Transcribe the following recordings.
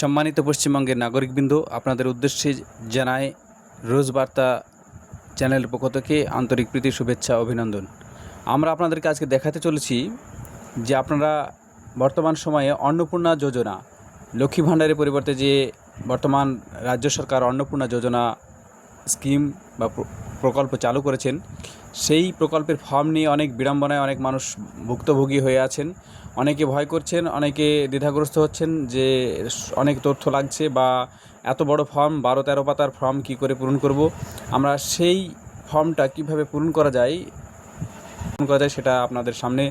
সম্মানিত পশ্চিমবঙ্গের নাগরিকবৃন্দ, আপনাদের উদ্দেশ্যে জানাই রোজবার্তা চ্যানেলের পক্ষ থেকে আন্তরিক প্রীতি, শুভেচ্ছা, অভিনন্দন। আমরা আপনাদেরকে আজকে দেখাতে চলেছি যে আপনারা বর্তমান সময়ে অন্নপূর্ণা যোজনা, লক্ষ্মী ভাণ্ডারের পরিবর্তে যে বর্তমান রাজ্য সরকার অন্নপূর্ণা যোজনা স্কিম বা প্রকল্প চালু করেছেন, সেই প্রকল্পের ফর্ম নিয়ে অনেক বিড়ম্বনায় অনেক মানুষ ভুক্তভোগী হয়ে আছেন। অনেকে ভয় করছেন, অনেকে দ্বিধাগ্রস্ত হচ্ছেন যে অনেক তথ্য লাগছে বা এত বড় ফর্ম 12-13 পাতার ফর্ম কি করে পূরণ করব। আমরা সেই ফর্মটা কিভাবে পূরণ করা যায় সেটা আপনাদের সামনে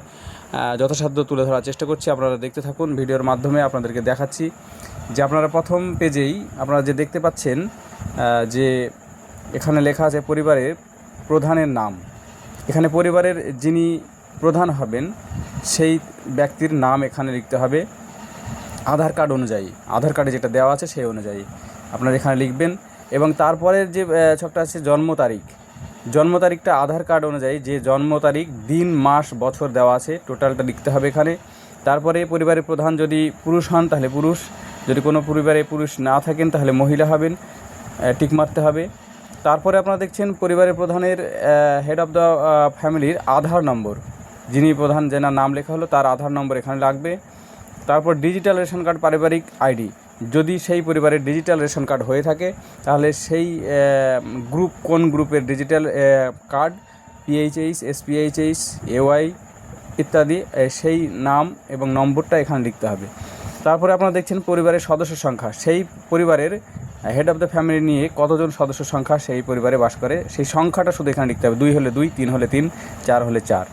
যথাসাধ্য তুলে ধরার চেষ্টা করছি। আপনারা দেখতে থাকুন, ভিডিওর মাধ্যমে আপনাদেরকে দেখাচ্ছি যে আপনারা প্রথম পেজেই আপনারা যে দেখতে পাচ্ছেন যে এখানে লেখা আছে পরিবারের প্রধানের নাম। এখানে পরিবারের যিনি প্রধান হবেন সেই ব্যক্তির নাম এখানে লিখতে হবে আধার কার্ড অনুযায়ী। আধার কার্ডে যেটা দেওয়া আছে সেই অনুযায়ী আপনারা এখানে লিখবেন। এবং তারপরের যে ছকটা আছে জন্ম তারিখটা আধার কার্ড অনুযায়ী যে জন্ম তারিখ, দিন, মাস, বছর দেওয়া আছে টোটালটা লিখতে হবে এখানে। তারপরে পরিবারের প্রধান যদি পুরুষ হন তাহলে পুরুষ, যদি কোনো পরিবারে পুরুষ না থাকেন তাহলে মহিলা হবেন, টিক মারতে হবে। তারপরে আপনারা দেখছেন পরিবারের প্রধানের হেড অফ দ্য ফ্যামিলির আধার নম্বর, যিনি প্রধান যেনার নাম লেখা হলো তার আধার নম্বর এখানে লাগবে। তারপর ডিজিটাল রেশন কার্ড, পারিবারিক আইডি, যদি সেই পরিবারের ডিজিটাল রেশন কার্ড হয়ে থাকে তাহলে সেই গ্রুপ, কোন গ্রুপের digital card, PHH, SPHH, AY ইত্যাদি, সেই নাম এবং নম্বরটা এখানে লিখতে হবে। তারপরে আপনারা দেখছেন পরিবারের সদস্য সংখ্যা, সেই পরিবারের হেড অফ দ্য ফ্যামিলি নিয়ে কতজন সদস্য সংখ্যা সেই পরিবারে বাস করে সেই সংখ্যাটা শুধু এখানে লিখতে হবে। 2 হলে 2, 3 হলে 3, 4 হলে 4।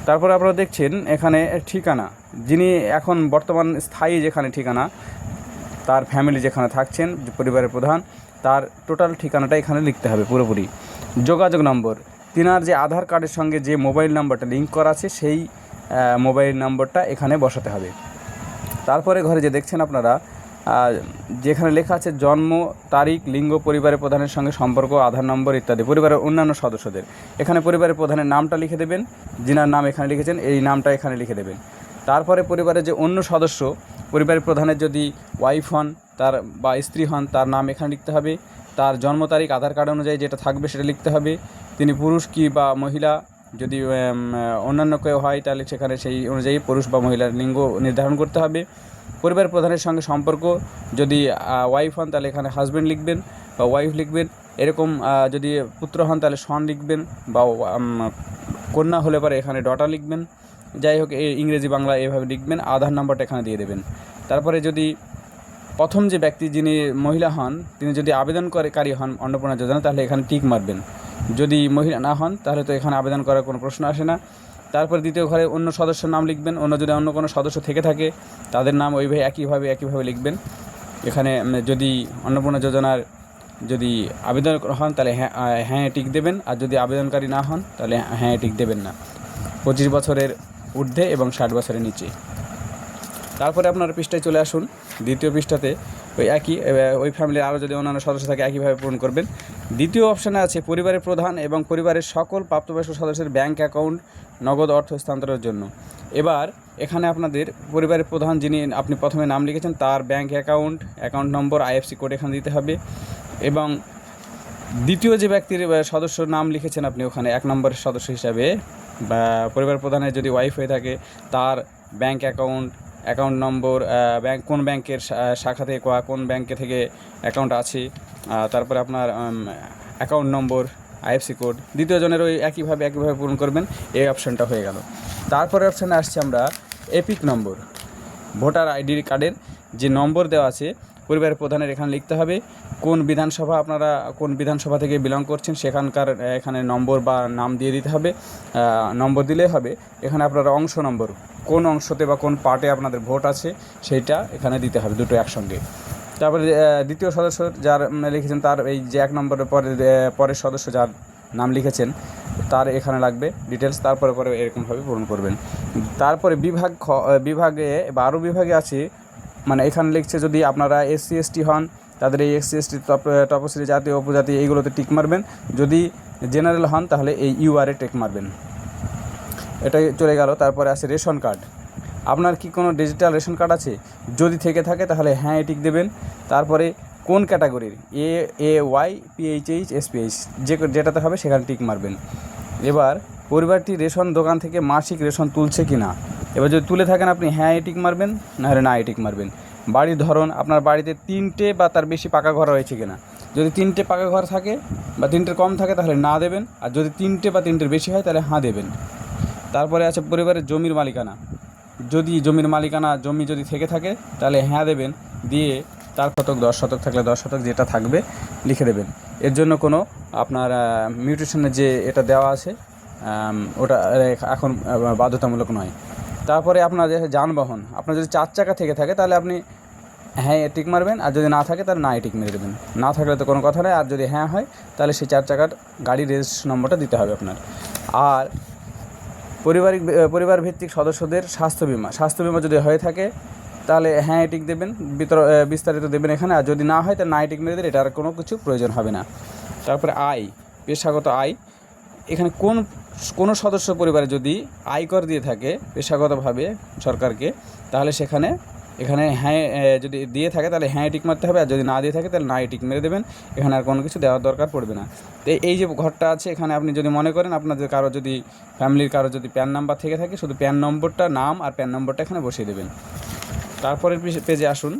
তারপরে আপনারা দেখছেন এখানে ঠিকানা, যিনি এখন বর্তমান স্থায়ী যেখানে ঠিকানা, তার ফ্যামিলি যেখানে থাকছেন, পরিবারের প্রধান, তার টোটাল ঠিকানাটা এখানে লিখতে হবে পুরোপুরি। যোগাযোগ নম্বর, তিনার যে আধার কার্ডের সঙ্গে যে মোবাইল নাম্বারটা লিঙ্ক করা আছে সেই মোবাইল নম্বরটা এখানে বসাতে হবে। তারপরে ঘরে যে দেখছেন আপনারা যেখানে লেখা আছে জন্ম তারিখ, লিঙ্গ, পরিবারের প্রধানের সঙ্গে সম্পর্ক, আধার নম্বর ইত্যাদি, পরিবারের অন্যান্য সদস্যদের, এখানে পরিবারের প্রধানের নামটা লিখে দেবেন, যিনার নাম এখানে লিখেছেন এই নামটা এখানে লিখে দেবেন। তারপরে পরিবারের যে অন্য সদস্য, পরিবারের প্রধানের যদি ওয়াইফ হন তার বা স্ত্রী হন তার নাম এখানে লিখতে হবে। তার জন্ম তারিখ আধার কার্ড অনুযায়ী যেটা থাকবে সেটা লিখতে হবে। তিনি পুরুষ কি বা মহিলা, যদি অন্যান্য কেউ হয় তাহলে সেখানে সেই অনুযায়ী পুরুষ বা মহিলার লিঙ্গ নির্ধারণ করতে হবে। পরিবারের প্রধানের সঙ্গে সম্পর্ক, যদি ওয়াইফ হন তাহলে এখানে হাজব্যান্ড লিখবেন বা ওয়াইফ লিখবেন। এরকম যদি পুত্র হন তাহলে সন লিখবেন, বা কন্যা হলে পরে এখানে ডটার লিখবেন। যাই হোক, ইংরেজি বাংলা এভাবে লিখবেন, আধার নাম্বারটা এখানে দিয়ে দেবেন। তারপরে যদি প্রথম যে ব্যক্তি যিনি মহিলা হন তিনি যদি আবেদনকারী হন অন্নপূর্ণা যোজনা তাহলে এখানে টিক মারবেন। যদি মহিলা না হন তাহলে তো এখানে আবেদন করার কোনো প্রশ্ন আসে না। তারপর দ্বিতীয় ঘরে অন্য সদস্যের নাম লিখবেন, যদি অন্য কোনো সদস্য থেকে থাকে তাদের নাম ওইভাবে একইভাবে লিখবেন। এখানে যদি অন্নপূর্ণা যোজনার যদি আবেদন হন তাহলে হ্যাঁ টিক দেবেন, আর যদি আবেদনকারী না হন তাহলে হ্যাঁ টিক দেবেন না। 25 বছরের ঊর্ধ্বে এবং 60 বছরের নিচে। তারপরে আপনারা পৃষ্ঠায় চলে আসুন, দ্বিতীয় পৃষ্ঠাতে ওই ফ্যামিলির আরও যদি অন্যান্য সদস্য থাকে একইভাবে পূরণ করবেন। দ্বিতীয় অপশানে আছে পরিবারের প্রধান এবং পরিবারের সকল প্রাপ্তবয়স্ক সদস্যের ব্যাঙ্ক অ্যাকাউন্ট নগদ অর্থ স্থানান্তরের জন্য। এবার এখানে আপনাদের পরিবারের প্রধান যিনি আপনি প্রথমে নাম লিখেছেন তার bank account number, IFC code এখানে দিতে হবে। এবং দ্বিতীয় যে ব্যক্তির সদস্যর নাম লিখেছেন আপনি ওখানে 1 নম্বরের সদস্য হিসাবে, বা পরিবার প্রধানের যদি ওয়াইফ হয়ে থাকে তার ব্যাঙ্ক অ্যাকাউন্ট নম্বর, কোন ব্যাংকের শাখা থেকে কোন ব্যাংকে থেকে অ্যাকাউন্ট আছে, তারপরে আপনার অ্যাকাউন্ট নম্বর, আইএফসি কোড, দ্বিতীয় জনের ওই একইভাবে পূরণ করবেন। এই অপশানটা হয়ে গেল। তারপরে অপশানে আসছে আমরা এপিক নম্বর, ভোটার আইডি কার্ডের যে নম্বর দেওয়া আছে পরিবারের প্রধানের এখানে লিখতে হবে। কোন বিধানসভা থেকে বিলং করছেন সেখানকার এখানে নম্বর বা নাম দিয়ে দিতে হবে, নম্বর দিলেই হবে। এখানে আপনারা অংশ নম্বর, কোন অংশতে বা কোন পার্টে আপনাদের ভোট আছে সেইটা এখানে দিতে হবে, দুটো একসঙ্গে। তারপরে দ্বিতীয় সদস্য যার লিখেছেন তার এই যে 1 নম্বরের পরের সদস্য যার নাম লিখেছেন তার এখানে লাগবে ডিটেলস। তারপরে এরকমভাবে পূরণ করবেন। তারপরে বিভাগে বা আরও বিভাগে আছে, মানে এখানে লিখছে যদি আপনারা SC ST হন তাদের এই SC ST তপশিলি জাতি উপজাতি এইগুলোতে টিক মারবেন। যদি জেনারেল হন তাহলে এই UR টিক মারবেন। এটাই চলে গেল। তারপরে আছে রেশন কার্ড। আপনার কি কোনো ডিজিটাল রেশন কার্ড আছে? যদি থেকে থাকে তাহলে হ্যাঁ টিক দেবেন। তারপরে কোন ক্যাটাগরির ওয়াই পিএইচএইচ এসপিএইচ যেটাতে হবে সেখানে টিক মারবেন। এবার পরিবারটি রেশন দোকান থেকে মাসিক রেশন তুলছে কি না, এবার যদি তুলে থাকেন আপনি হ্যাঁ টিক মারবেন, নাহলে না টিক মারবেন। বাড়ির ধরন, আপনার বাড়িতে 3টে বা তার বেশি পাকা ঘর রয়েছে কিনা, যদি 3টে পাকা ঘর থাকে বা 3টের কম থাকে তাহলে না দেবেন, আর যদি 3টে বা 3টের বেশি হয় তাহলে হ্যাঁ দেবেন। তারপরে আছে পরিবারের জমির মালিকানা, যদি জমির মালিকানা জমি যদি থেকে থাকে তাহলে হ্যাঁ দেবেন, দিয়ে তার শতক 10 শতক থাকলে 10 শতক যেটা থাকবে লিখে দেবেন। এর জন্য কোনো আপনার মিউটেশনের যে এটা দেওয়া আছে ওটা এখন বাধ্যতামূলক নয়। তারপরে আপনার যে যানবাহন, আপনার যদি 4 চাকা থেকে থাকে তাহলে আপনি হ্যাঁ টিক মারবেন, আর যদি না থাকে তাহলে না টিক মেরে দেবেন। না থাকলে তো কোনো কথা নেই, আর যদি হ্যাঁ হয় তাহলে সেই 4 চাকার গাড়ির রেজিস্ট্রেশন নম্বরটা দিতে হবে আপনার। আর পরিবার ভিত্তিক সদস্যদের স্বাস্থ্য বিমা যদি হয়ে থাকে তাহলে হ্যাঁ টিক দেবেন, বিস্তারিত দেবেন এখানে, আর যদি না হয় তাহলে না টিক মেরে দেবেন, এটার কোনো কিছু প্রয়োজন হবে না। তারপরে আয়, পেশাগত আয়, এখানে কোনো সদস্য পরিবারে যদি আয়কর দিয়ে থাকে পেশাগতভাবে সরকারকে, তাহলে এখানে হ্যাঁ যদি দিয়ে থাকে তাহলে হ্যাঁ টিক মারতে হবে, আর যদি না দিয়ে থাকে তাহলে না টিক মেরে দেবেন। এখানে আর কোনো কিছু দেওয়ার দরকার পড়বে না। তো এই যে ঘরটা আছে এখানে আপনি যদি মনে করেন আপনাদের কারো যদি ফ্যামিলির কারো যদি প্যান নাম্বার থেকে থাকে, শুধু প্যান নম্বরটা, নাম আর প্যান নম্বরটা এখানে বসিয়ে দেবেন। তারপরের পেজে আসুন,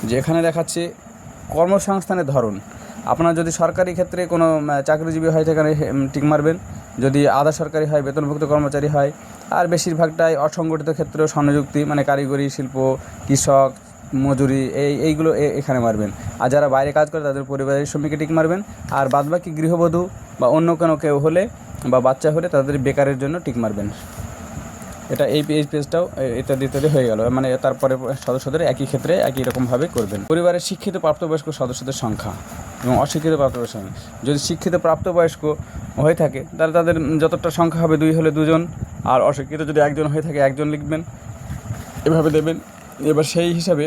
যে এখানে দেখাচ্ছে কর্মসংস্থানের ধরন। আপনার যদি সরকারি ক্ষেত্রে কোনো চাকরিজীবী হয় সেখানে টিক মারবেন, যদি আধা সরকারি হয়, বেতনভুক্ত কর্মচারী হয়, আর বেশিরভাগটাই অসংগঠিত ক্ষেত্রে স্বনিযুক্তি মানে কারিগরি শিল্প, কৃষক, মজুরি এইগুলো এখানে মারবেন। আর যারা বাইরে কাজ করে তাদের পরিবারের শ্রমিকে টিক মারবেন। আর বাদবাকি গৃহবধূ বা অন্য কোনো কেউ হলে বা বাচ্চা হলে তাদের বেকারের জন্য টিক মারবেন। এটা এই পেজটাও ইত্যাদি হয়ে গেল, মানে তারপরে সদস্যদের একই ক্ষেত্রে একই রকমভাবে করবেন। পরিবারের শিক্ষিত প্রাপ্তবয়স্ক সদস্যদের সংখ্যা এবং অশিক্ষিত প্রাপ্তবয়স্ক, যদি শিক্ষিত প্রাপ্তবয়স্ক হয়ে থাকে তাহলে তাদের যতটা সংখ্যা হবে 2 হলে 2 জন, আর অশিক্ষিত যদি 1 জন হয়ে থাকে 1 জন লিখবেন, এভাবে দেবেন। এবার সেই হিসাবে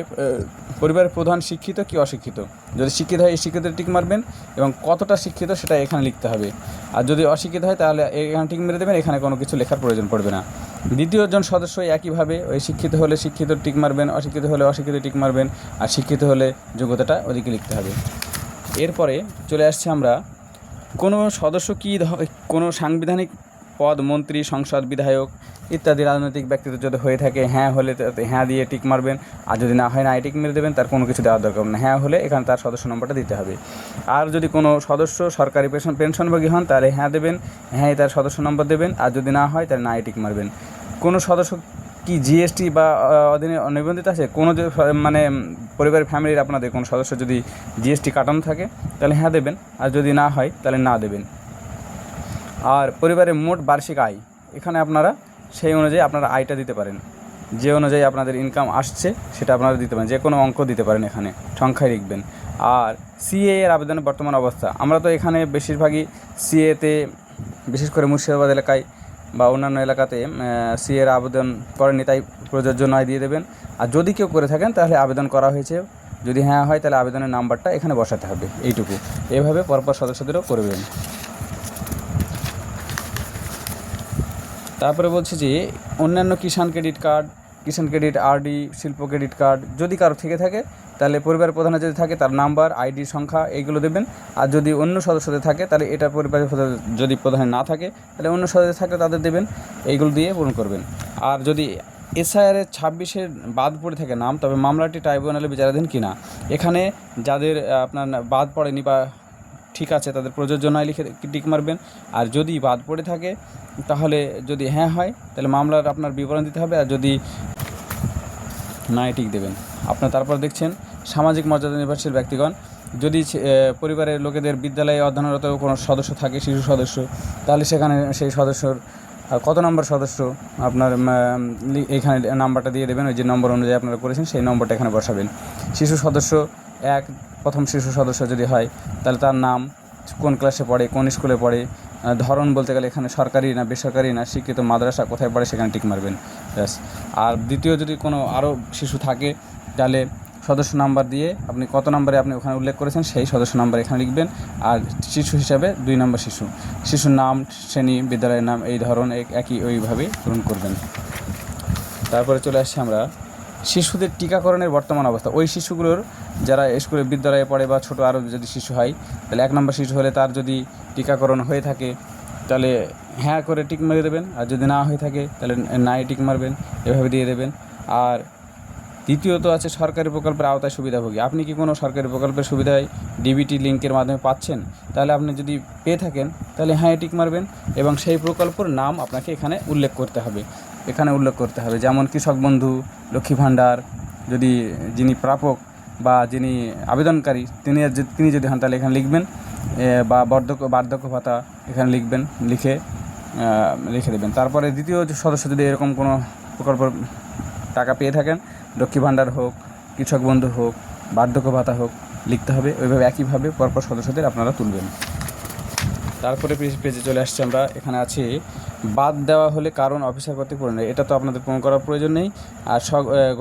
পরিবারের প্রধান শিক্ষিত কি অশিক্ষিত, যদি শিক্ষিত হয় এই শিক্ষিত টিক মারবেন এবং কতটা শিক্ষিত সেটা এখানে লিখতে হবে। আর যদি অশিক্ষিত হয় তাহলে এখানে টিক মেরে দেবেন, এখানে কোনো কিছু লেখার প্রয়োজন পড়বে না। দ্বিতীয় জন সদস্য একইভাবে ওই শিক্ষিত হলে শিক্ষিত টিক মারবেন, অশিক্ষিত হলে অশিক্ষিত টিক মারবেন, আর শিক্ষিত হলে যোগ্যতাটা ওদিকে লিখতে হবে। এরপরে চলে আসছে আমরা কোনো সদস্য কি কোনো সাংবিধানিক পদ, মন্ত্রী, সংসদ, বিধায়ক ইত্যাদি রাজনৈতিক ব্যক্তিত্ব যদি হয়ে থাকে হ্যাঁ হলে হ্যাঁ দিয়ে টিক মারবেন, আর যদি না হয় না টিক মেরে দেবেন, তার কোনো কিছু দেওয়ার দরকার না। হ্যাঁ হলে এখানে তার সদস্য নম্বরটা দিতে হবে। আর যদি কোনো সদস্য সরকারি পেনশনভোগী হন তাহলে হ্যাঁ দেবেন, হ্যাঁ তার সদস্য নম্বর দেবেন, আর যদি না হয় তাহলে না টিক মারবেন। কোনো সদস্য কি জিএসটি বা অধীনে নিবন্ধিত আছে, কোনো যে মানে পরিবারের ফ্যামিলির আপনাদের কোনো সদস্য যদি জিএসটি কাটানো থাকে তাহলে হ্যাঁ দেবেন, আর যদি না হয় তাহলে না দেবেন। আর পরিবারের মোট বার্ষিক আয়, এখানে আপনারা সেই অনুযায়ী আপনারা আয়টা দিতে পারেন, যে অনুযায়ী আপনাদের ইনকাম আসছে সেটা আপনারা দিতে পারেন, যে কোনো অঙ্ক দিতে পারেন, এখানে সংখ্যায় লিখবেন। আর সিএ এর আবেদনের বর্তমান অবস্থা, আমরা তো এখানে বেশিরভাগই সিএতে, বিশেষ করে মুর্শিদাবাদ এলাকায় বা অন্যান্য এলাকাতে সিএর আবেদন করেনি, তাই প্রযোজ্য নয় দিয়ে দেবেন। আর যদি কেউ করে থাকেন তাহলে আবেদন করা হয়েছে, যদি হ্যাঁ হয় তাহলে আবেদনের নাম্বারটা এখানে বসাতে হবে, এইটুকু। এভাবে পরপর সদস্যদেরও করবেন। তারপরে বলছি যে অন্যান্য কিষাণ ক্রেডিট, আরডি, শিল্প ক্রেডিট কার্ড যদি কারো থেকে থাকে তাহলে পরিবারের প্রধানের যদি থাকে তার নাম্বার, আইডি সংখ্যা এইগুলো দেবেন। আর যদি অন্য সদস্যদের থাকে তাহলে এটা পরিবারের যদি প্রধানের না থাকে তাহলে অন্য সদস্য থাকলে তাদের দেবেন, এইগুলো দিয়ে পূরণ করবেন। আর যদি এসআইআরের 26-এর বাদ পড়ে থাকে নাম, তবে মামলাটি ট্রাইব্যুনালে বিচারাধীন কিনা, এখানে যাদের আপনার বাদ পড়েনি বা ঠিক আছে তাদের প্রযোজ্য নয় লিখে টিক মারবেন। আর যদি বাদ পড়ে থাকে তাহলে যদি হ্যাঁ হয় তাহলে মামলার আপনার বিবরণ দিতে হবে, আর যদি না টিক দেবেন আপনার। তারপর দেখছেন সামাজিক মর্যাদা নির্ভরশীল ব্যক্তিগণ, যদি পরিবারের লোকেদের বিদ্যালয়ে অধ্যয়নরত কোনো সদস্য থাকে, শিশু সদস্য, তাহলে সেখানে সেই সদস্যর কত নম্বর সদস্য আপনার এইখানে নাম্বারটা দিয়ে দেবেন, ওই যে নম্বর অনুযায়ী আপনারা করেছেন সেই নম্বরটা এখানে বসাবেন। শিশু সদস্য 1 প্রথম শিশু সদস্য যদি হয় তাহলে তার নাম, কোন ক্লাসে পড়ে, কোন স্কুলে পড়ে, ধরন বলতে গেলে এখানে সরকারি না বেসরকারি না শিক্ষিত মাদ্রাসা কোথায় পড়ে সেখানে টিক মারবেন, ব্যাস। আর দ্বিতীয় যদি কোনো আরও শিশু থাকে তাহলে সদস্য নাম্বার দিয়ে আপনি কত নম্বরে আপনি ওখানে উল্লেখ করেছেন সেই সদস্য নাম্বার এখানে লিখবেন। আর শিশু হিসাবে 2 নম্বর শিশুর নাম, শ্রেণী, বিদ্যালয়ের নাম, এই ধরন একই ওইভাবেই পূরণ করবেন। তারপরে চলে আসছি আমরা শিশুদের টিকাকরণের বর্তমান অবস্থা। ওই শিশুগুলোর যারা স্কুলে বিদ্যালয়ে পড়ে বা ছোটো আরও যদি শিশু হয়, তাহলে 1 নম্বর শিশু হলে তার যদি টিকাকরণ হয়ে থাকে তাহলে হ্যাঁ করে টিক মেরে দেবেন, আর যদি না হয়ে থাকে তাহলে নাই টিক মারবেন, এভাবে দিয়ে দেবেন। আর দ্বিতীয়ত আছে সরকারি প্রকল্পের আওতায় সুবিধাভোগী। আপনি কি কোনো সরকারি প্রকল্পের সুবিধায় ডিবিটি লিঙ্কের মাধ্যমে পাচ্ছেন? তাহলে আপনি যদি পেয়ে থাকেন তাহলে হ্যাঁ টিক মারবেন, এবং সেই প্রকল্পের নাম আপনাকে এখানে উল্লেখ করতে হবে। যেমন কৃষক বন্ধু, লক্ষ্মী ভাণ্ডার, যদি যিনি প্রাপক বা যিনি আবেদনকারী তিনি যদি হন তাহলে এখানে লিখবেন, বা বার্ধক্য ভাতা এখানে লিখবেন, লিখে দেবেন। তারপরে দ্বিতীয় সদস্য যদি এরকম কোনো প্রকল্প টাকা পেয়ে থাকেন, লক্ষ্মী ভাণ্ডার হোক, কৃষক বন্ধু হোক, বার্ধক্য ভাতা হোক, লিখতে হবে। ওইভাবে একইভাবে পরপর সদস্যদের আপনারা তুলবেন। তারপরে পেজে চলে আসছে আমরা, এখানে আছে বাদ দেওয়া হলে কারণ অফিসার কর্তৃক পূরণ। এটা তো আপনাদের পূরণ করার প্রয়োজন নেই। আর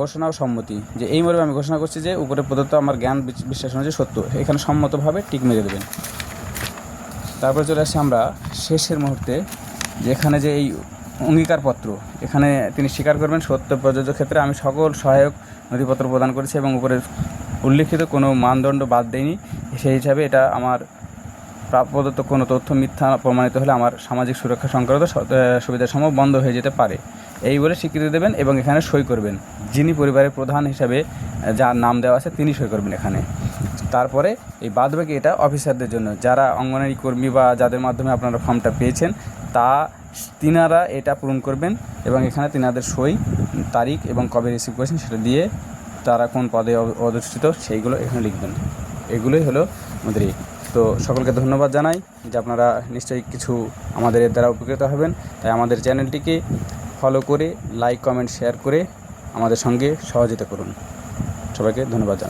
ঘোষণা ও সম্মতি, যে এই মর্মে আমি ঘোষণা করছি যে উপরে প্রদত্ত আমার জ্ঞান বিশ্বাস অনুযায়ী সত্য, এখানে সম্মতভাবে টিক মেরে দেবেন। তারপরে চলে আসছে আমরা শেষের মুহূর্তে, যেখানে যে এই অঙ্গীকারপত্র, এখানে তিনি স্বীকার করবেন সত্য প্রযোজ্য ক্ষেত্রে আমি সকল সহায়ক নথিপত্র প্রদান করেছি এবং উপরে উল্লিখিত কোনো মানদণ্ড বাদ দেয়নি। সেই হিসাবে এটা আমার প্রদত্ত কোনো তথ্য মিথ্যা প্রমাণিত হলে আমার সামাজিক সুরক্ষা সংক্রান্ত সুবিধাসমূহ বন্ধ হয়ে যেতে পারে, এই বলে স্বীকৃতি দেবেন এবং এখানে সই করবেন। যিনি পরিবারের প্রধান হিসাবে যার নাম দেওয়া আছে তিনি সই করবেন এখানে। তারপরে এই বাদবাকি এটা অফিসারদের জন্য, যারা অঙ্গনওয়াড়ি কর্মী বা যাদের মাধ্যমে আপনারা ফর্মটা পেয়েছেন তিনারা এটা পূরণ করবেন, এবং এখানে তিনাদের সই, তারিখ এবং কবে রিসিভ করেছেন সেটা দিয়ে তারা কোন পদে অধিষ্ঠিত সেইগুলো এখানে লিখবেন। এগুলোই হলো আমাদের। তো সকলকে ধন্যবাদ জানাই যে আপনারা নিশ্চয়ই কিছু আমাদের এর দ্বারা উপকৃত হবেন। তাই আমাদের চ্যানেলটিকে ফলো করে লাইক, কমেন্ট, শেয়ার করে আমাদের সঙ্গে সহযোগিতা করুন। সবাইকে ধন্যবাদ জানাই।